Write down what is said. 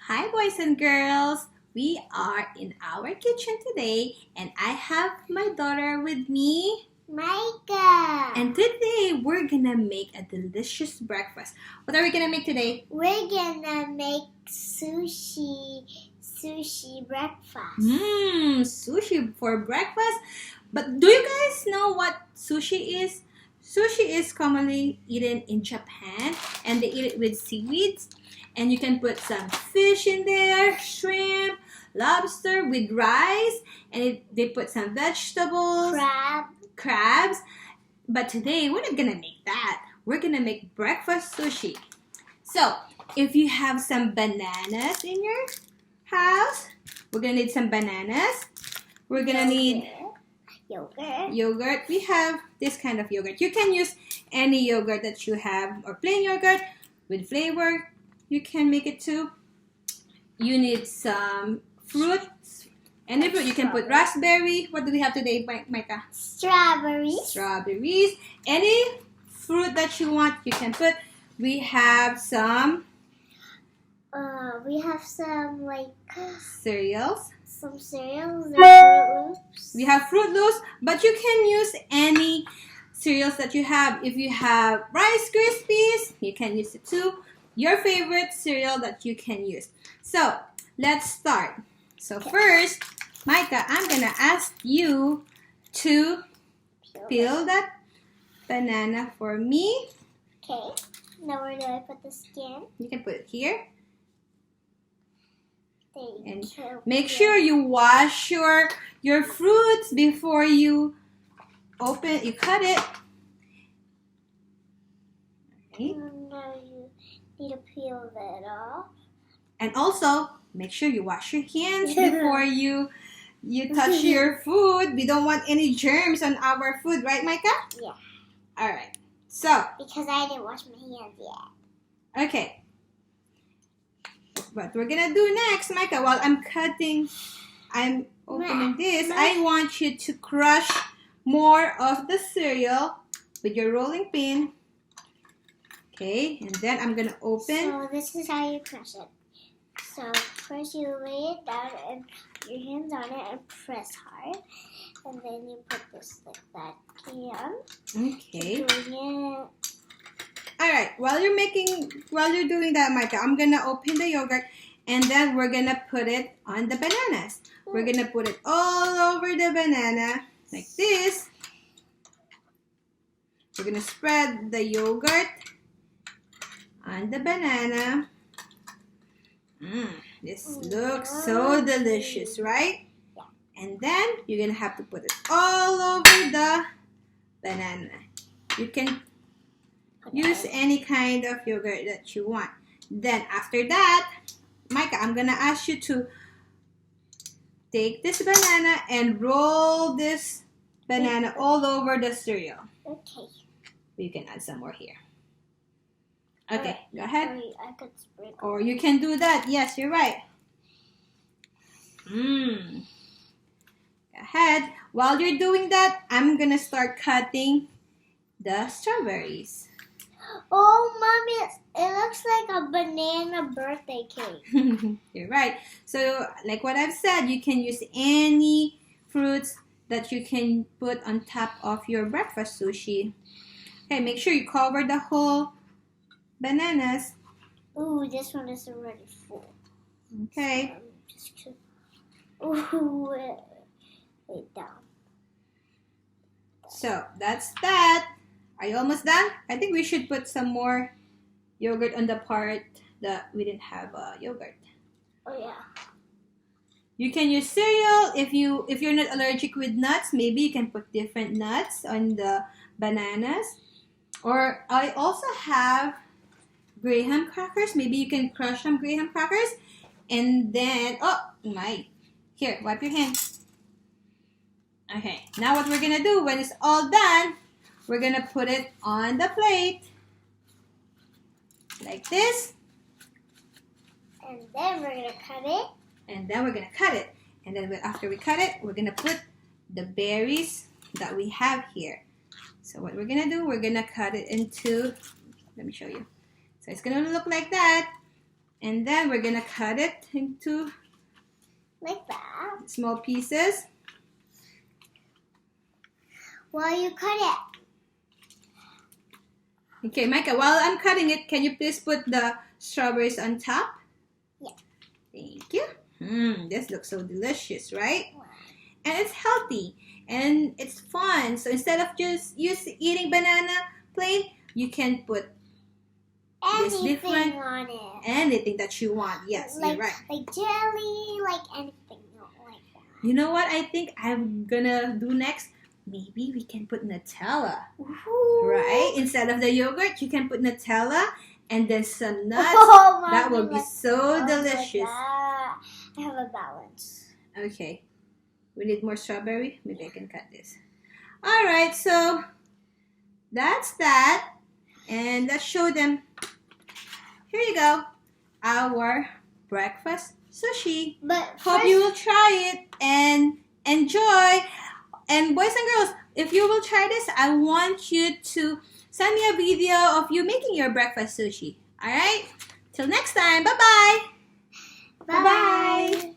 Hi boys and girls! We are in our kitchen today and I have my daughter with me, Micah. and today we're gonna make a delicious breakfast. What are we gonna make today? We're gonna make sushi breakfast. Sushi for breakfast. But do you guys know what sushi is? Sushi is commonly eaten in Japan and they eat it with seaweeds. And you can put some fish in there, shrimp, lobster with rice, and they put some vegetables, crabs. But today we're not gonna make that. We're gonna make breakfast sushi. So if you have some bananas in your house, we're gonna need some bananas. We're gonna need yogurt. We have this kind of yogurt. You can use any yogurt that you have, or plain yogurt with flavor. You can make it too. You need some fruits. Any fruit. You can put raspberry. What do we have today, Micah? Strawberries. Any fruit that you want, you can put. We have some cereals. Some cereals. Fruit Loops. We have Fruit Loops, but you can use any cereals that you have. If you have Rice Krispies, you can use it too. Your favorite cereal that you can use. So let's start. So first, Micah, I'm gonna ask you to peel that banana for me. Okay. Now where do I put the skin? You can put it here. And make sure you wash your fruits before you cut it. Okay. Now you need to peel that off. And also, make sure you wash your hands before you touch your food. We don't want any germs on our food, right, Micah? Yeah. All right. So. Because I didn't wash my hands yet. Okay. What we're gonna do next, Micah, while I'm opening this, I want you to crush more of the cereal with your rolling pin. Okay, and then I'm gonna open. So this is how you crush it. So first you lay it down and put your hands on it and press hard. And then you put this like that down. Okay. Doing it. Alright, while you're doing that, Micah, I'm gonna open the yogurt and then we're gonna put it on the bananas. We're gonna put it all over the banana like this. We're gonna spread the yogurt on the banana. This looks so delicious, right? Yeah. And then you're gonna have to put it all over the banana. You can use any kind of yogurt that you want. Then after that, Micah, I'm gonna ask you to take this banana and roll this banana all over the cereal. Okay. You can add some more here. Okay, go ahead. I could sprinkle. Or you can do that. Yes, you're right. Go ahead. While you're doing that, I'm gonna start cutting the strawberries. Oh, Mommy, it looks like a banana birthday cake. You're right. So, like what I've said, you can use any fruits that you can put on top of your breakfast sushi. Okay, make sure you cover the whole bananas. Ooh, this one is already full. Okay. Ooh, lay down. So, that's that. Are you almost done? I think we should put some more yogurt on the part that we didn't have yogurt. Oh yeah. You can use cereal if you're not allergic with nuts. Maybe you can put different nuts on the bananas. Or I also have graham crackers. Maybe you can crush some graham crackers, and then here, wipe your hands. Okay. Now what we're gonna do when it's all done? We're gonna put it on the plate like this. And then we're gonna cut it. And then after we cut it, we're gonna put the berries that we have here. So what we're gonna do, we're gonna cut it into, let me show you. So it's gonna look like that. And then we're gonna cut it into like that. small pieces. While you cut it. Okay, Micah, while I'm cutting it, can you please put the strawberries on top? Yeah. Thank you. This looks so delicious, right? And it's healthy and it's fun. So instead of just eating banana plain, you can put Anything on it. anything that you want. Yes, like, you're right. Like jelly, like anything like that. You know what I think I'm gonna do next? Maybe we can put Nutella. Ooh. Right? Instead of the yogurt, you can put Nutella and then some nuts. Oh, that will be so delicious. I have a balance. Okay. We need more strawberry. Maybe I can cut this. Alright, so that's that. And let's show them. Here you go. Our breakfast sushi. But hope you will try it and enjoy. And boys and girls, if you will try this, I want you to send me a video of you making your breakfast sushi. Alright? Till next time. Bye-bye. Bye-bye.